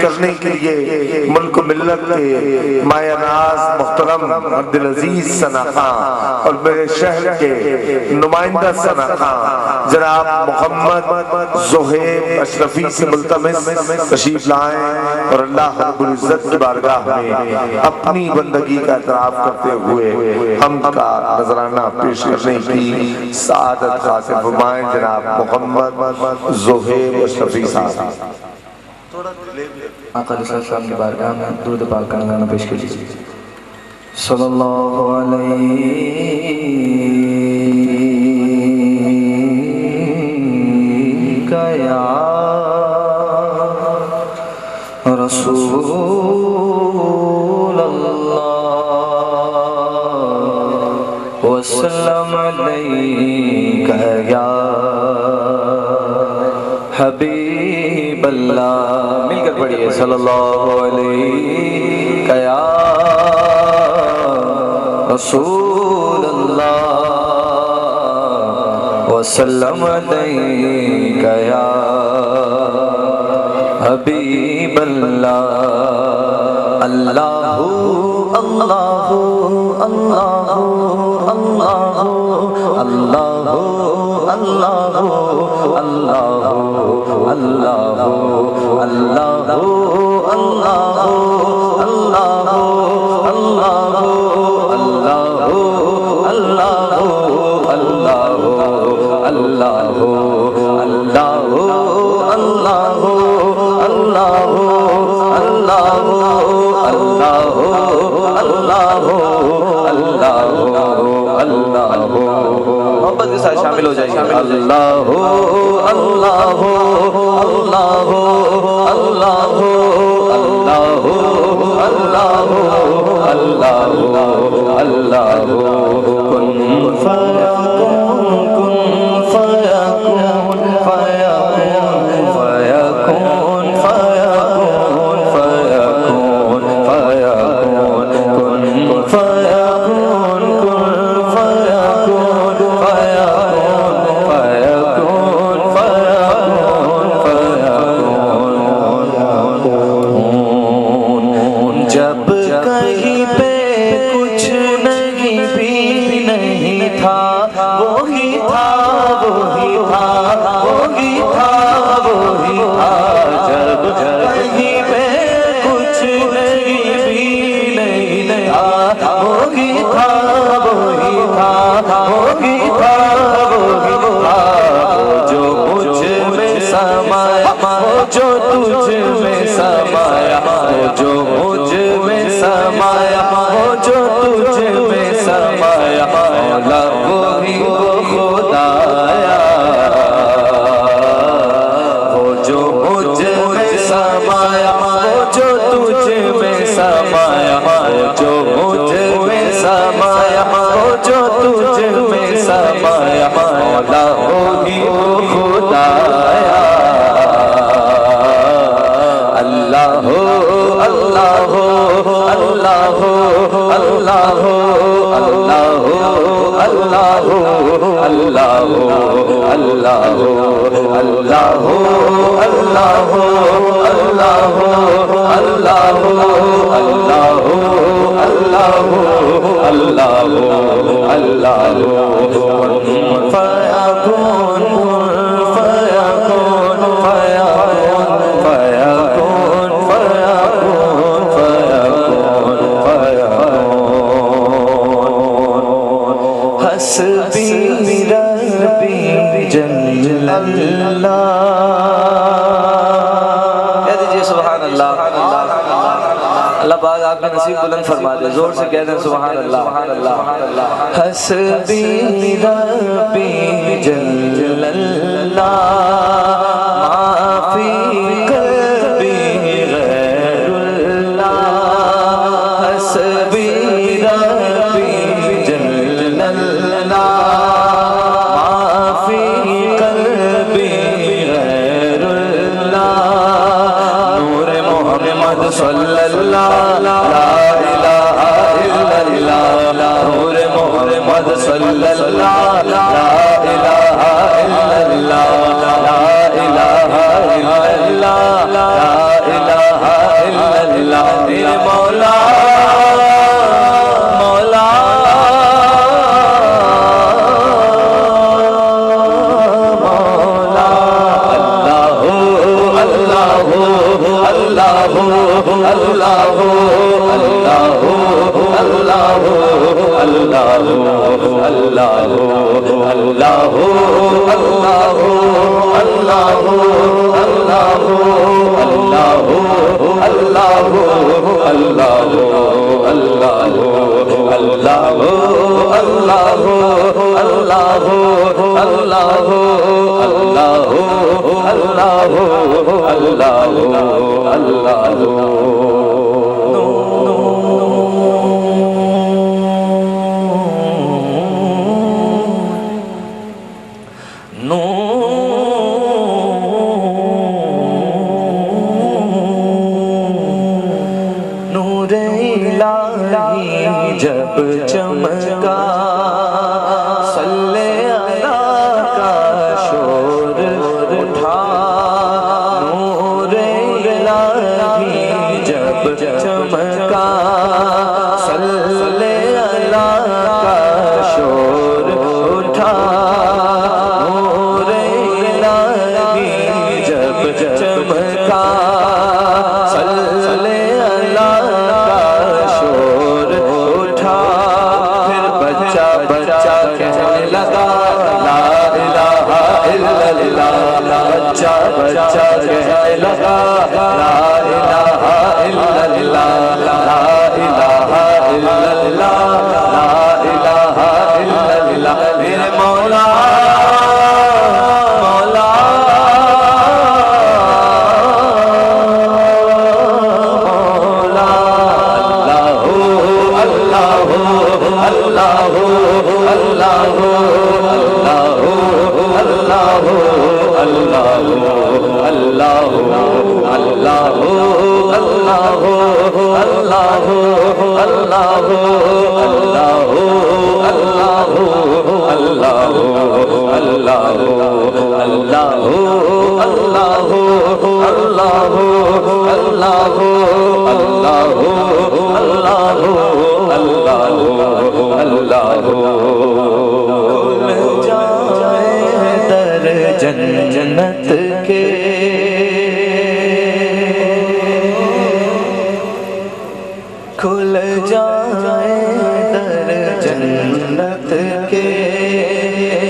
کرنے کے لیے ملک و ملت کے مایہ ناز محترم عبدالعزیز ثنا خان اور میرے شہر کے نمائندہ ثنا خان جناب محمد زہیب اشرفی سے ملتمس تشریف لائیں اور اللہ رب العزت کی بارگاہ میں اپنی بندگی کا اعتراف کرتے ہوئے حمد کا نذرانہ پیش کرنے کی سعادت حاصل فرمائیں جناب محمد زہیب اشرفی صاحب۔ آقا علیہ السلام کی بارگاہ میں درود پاک کا نذرانہ پیش کیجیے۔ صلی اللہ علیہ یا رسول اللہ وسلم علیہ یا حبیب اللہ۔ مل کر پڑھیے صلی اللہ علیہ یا رسول اللہ وسلم علیہ یا حبیب اللہ۔ اللہ اللہ اللہ اللہ اللہ اللہ اللہ اللہ اللہ محبت کے ساتھ شامل ہو جائیے۔ اللہ اللہ اللہ اللہ اللہ اللہ اللہ کن فیکون فیکون فیکون فیکون فیکون فیکون فیکون کن فیکون کن فیکون فیکون فیکون فیکون جب کہیں پہ کچھ نہیں بھی نہیں تھا وہی تھا وہی تھا وہی تھا وہی تھا جب کہیں پہ کچھ نہیں بھی نہیں تھا وہی تھا وہی تھا وہی تھا وہی تھا جو مجھ میں سمایا جو تجھ میں سمایا جو مجھ میں سمایا جو تجھ میں سمایا مولا وہی خدایا وہ جو مجھ میں سمایا جو تجھ میں سمایا جو مجھ میں سمایا جو تجھ میں سمایا مولا وہی خدایا۔ اللہ اللہ اللہ اللہ اللہ اللہ اللہ اللہ اللہ حسبی ربی جل اللہ۔ کہہ دیجئے سبحان اللہ۔ اللہ پاک آپ کے نصیب بلند فرما دے، زور سے کہہ دیں سبحان اللہ۔ حسبی ربی جل اللہ ما فی قلبی غیر اللہ۔ حسبی ربی جل اللہ ما فی قلبی غیر اللہ۔ نور محمد صلی اللہ لا الہ الا اللہ۔ نور محمد صلی اللہ لا الہ الا اللہ لا الہ الا اللہ لا الہ نور الہی جب چمکا صلی اللہ کا شور اٹھا نور الہی جب چمکا صلی اللہ کا شور اٹھا نور الہی جب چمکا صلی اللہ کا شور اٹھا پھر بچہ بچہ کہنے لگا لا الہ الا اللہ بچہ بچہ کہنے لگا لا الہ الا اللہ لا الہ الا اللہ لا الہ الا اللہ میرے مولا جنت کے کھل جائے در جنت کے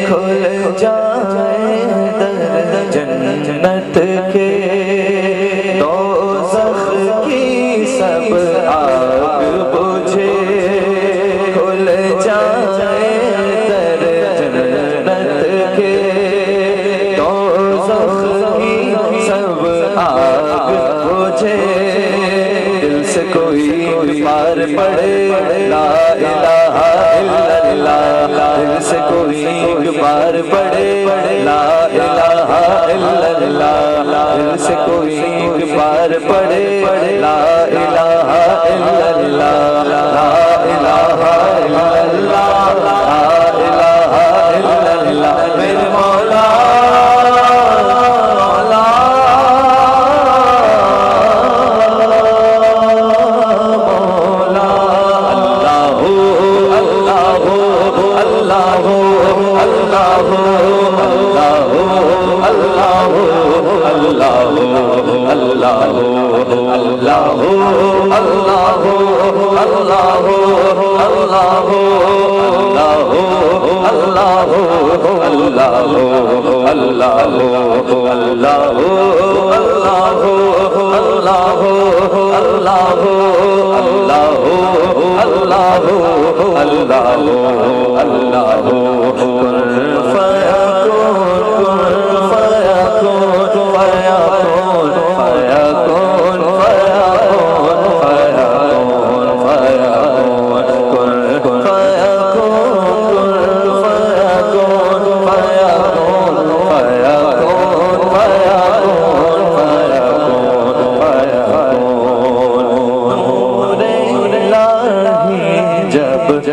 کھل جائے در جنت کے دوزخ کی سب آگ بجھے کھل جائے در جنت کے سب آگ بجھے دل سے کوئی پار پڑے لا الہ الا اللہ دل سے کوئی پار پڑے لا الہ الا اللہ دل سے کوئی پار پڑے لا الہ الا اللہ لا الہ الا اللہ لا الہ الا اللہ میرے مولا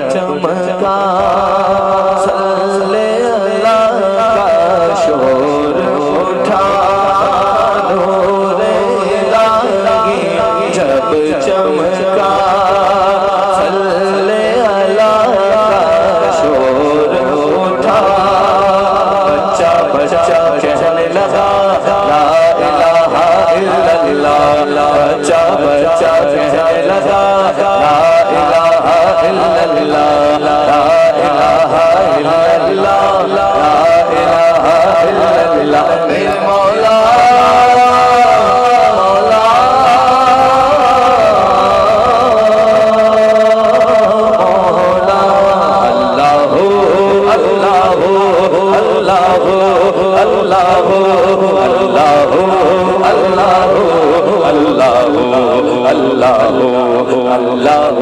چمکا میرے مولا اللہ